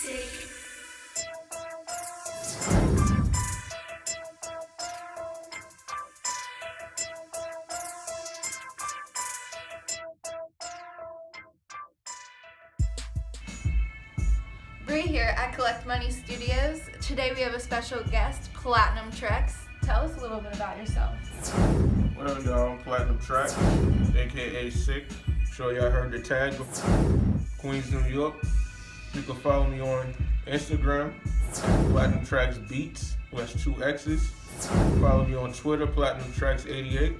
music. We're here at Collectmoney Studios. Today we have a special guest, Platinumtraxx. Tell us a little bit about yourself. What up, y'all? I'm Platinumtraxx, aka Sick. Sure y'all heard the tag. Queens, New York. You can follow me on Instagram, Platinumtraxx Beats, with 2 X's. Follow me on Twitter, Platinumtraxx88.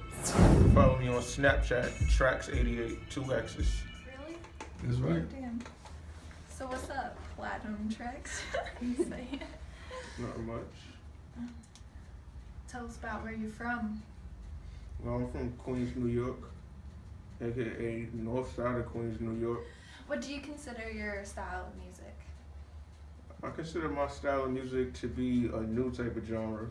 Follow me on Snapchat, Trax88, 2 X's. Really? That's right. Damn. So what's up, Platinumtraxx? Not much. Tell us about where you're from. Well, I'm from Queens, New York, aka north side of Queens, New York. What do you consider your style of music? I consider my style of music to be a new type of genre,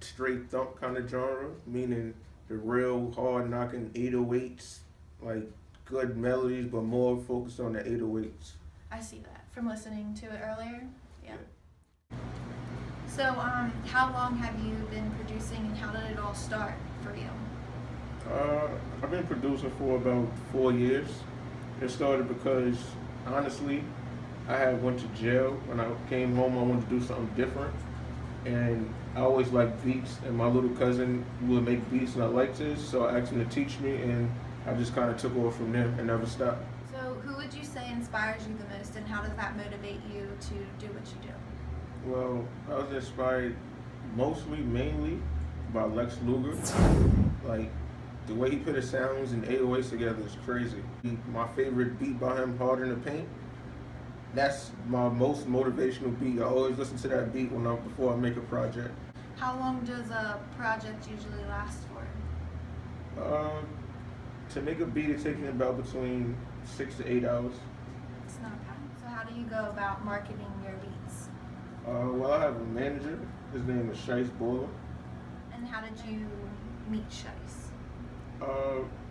straight thump kind of genre, meaning the real hard knocking 808s, like good melodies, but more focused on the 808s. I see that from listening to it earlier. Yeah. So, how long have you been producing, and how did it all start for you? I've been producing for about 4 years. It started because, honestly, I had went to jail. When I came home, I wanted to do something different. And I always liked beats, and my little cousin would make beats, and I liked his, so I asked him to teach me, and I just kind of took off from there and never stopped. So, who would you say inspires you the most, and how does that motivate you to do what you do? Well, I was inspired mainly by Lex Luger. Like, the way he put his sounds and 808s together is crazy. My favorite beat by him, Hard in the Paint, that's my most motivational beat. I always listen to that beat before I make a project. How long does a project usually last for? To make a beat, it takes me about between 6 to 8 hours. It's not bad. So how do you go about marketing your beats? Well, I have a manager. His name is Shice Boiler. And how did you meet Shice?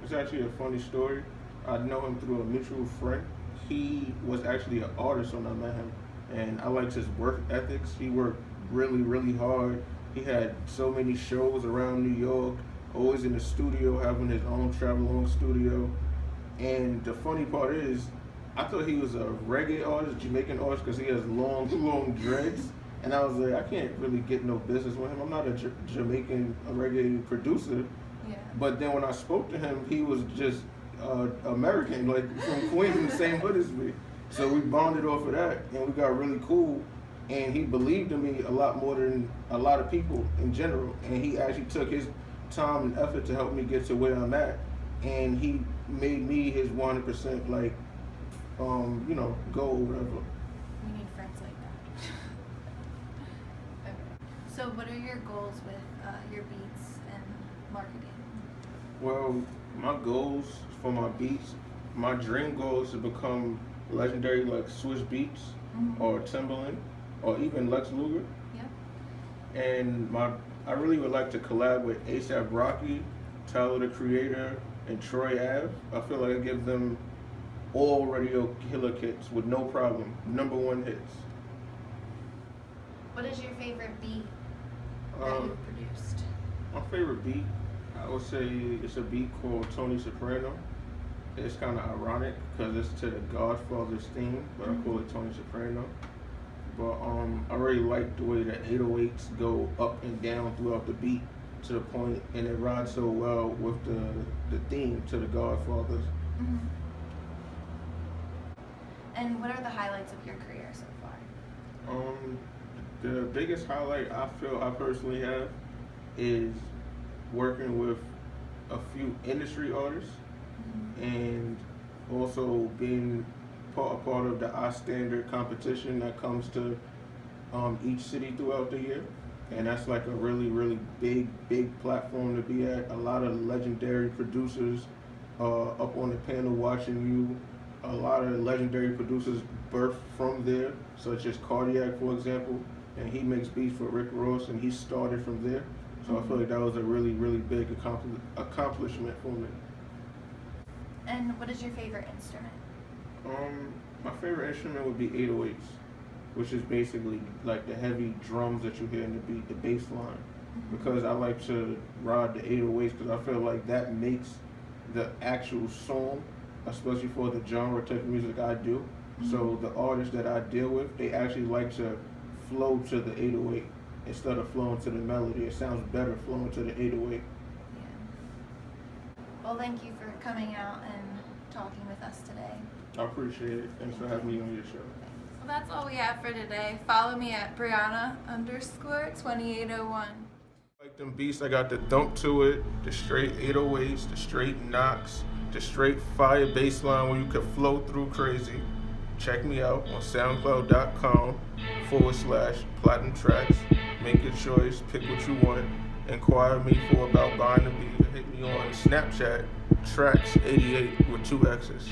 It's actually a funny story. I know him through a mutual friend. He was actually an artist when I met him, and I liked his work ethics. He worked really, really hard. He had so many shows around New York, always in the studio, having his own travel-on studio. And the funny part is, I thought he was a reggae artist, Jamaican artist, because he has long, long dreads. And I was like, I can't really get no business with him. I'm not a Jamaican reggae producer. Yeah. But then when I spoke to him, he was just American, like from Queens, in the same hood as me. So we bonded off of that, and we got really cool. And he believed in me a lot more than a lot of people in general. And he actually took his time and effort to help me get to where I'm at. And he made me his 100% like, goal, whatever. We need friends like that. Okay. So what are your goals with your beats and marketing? Well, my goals for my beats, my dream goal is to become legendary like Swiss Beats or Timbaland or even Lex Luger. Yeah. And I really would like to collab with A$AP Rocky, Tyler the Creator, and Troy Ave. I feel like I give them all radio killer kits with no problem, #1 hits. What is your favorite beat that you've produced? My favorite beat, I would say it's a beat called Tony Soprano. It's kind of ironic because it's to the Godfather's theme, but I call it Tony Soprano. But I really like the way the 808s go up and down throughout the beat to the point, and it rides so well with the theme to the Godfathers. Mm-hmm. And what are the highlights of your career so far? The biggest highlight I feel I personally have is working with a few industry artists and also being a part of the iStandard competition that comes to each city throughout the year. And that's like a really, really big platform to be at. A lot of legendary producers up on the panel watching you. A lot of legendary producers birthed from there, such as Cardiac, for example. And he makes beats for Rick Ross, and he started from there. So I feel like that was a really, really big accomplishment for me. And what is your favorite instrument? My favorite instrument would be 808s, which is basically like the heavy drums that you hear in the beat, the bass line. Because I like to ride the 808s because I feel like that makes the actual song, especially for the genre type of music I do. So the artists that I deal with, they actually like to flow to the 808 instead of flowing to the melody. It sounds better flowing to the 808. Yeah. Well, thank you for coming out and talking with us today. I appreciate it. Thanks for having me on your show. Well, that's all we have for today. Follow me at Brianna_2801. Like them beats, I got the thump to it, the straight 808s, the straight knocks, the straight fire bass line where you can flow through crazy. Check me out on soundcloud.com/Platinumtraxx. Make your choice, pick what you want. Inquire me for about buying the beat. Hit me on Snapchat, Traxx88 with 2 X's.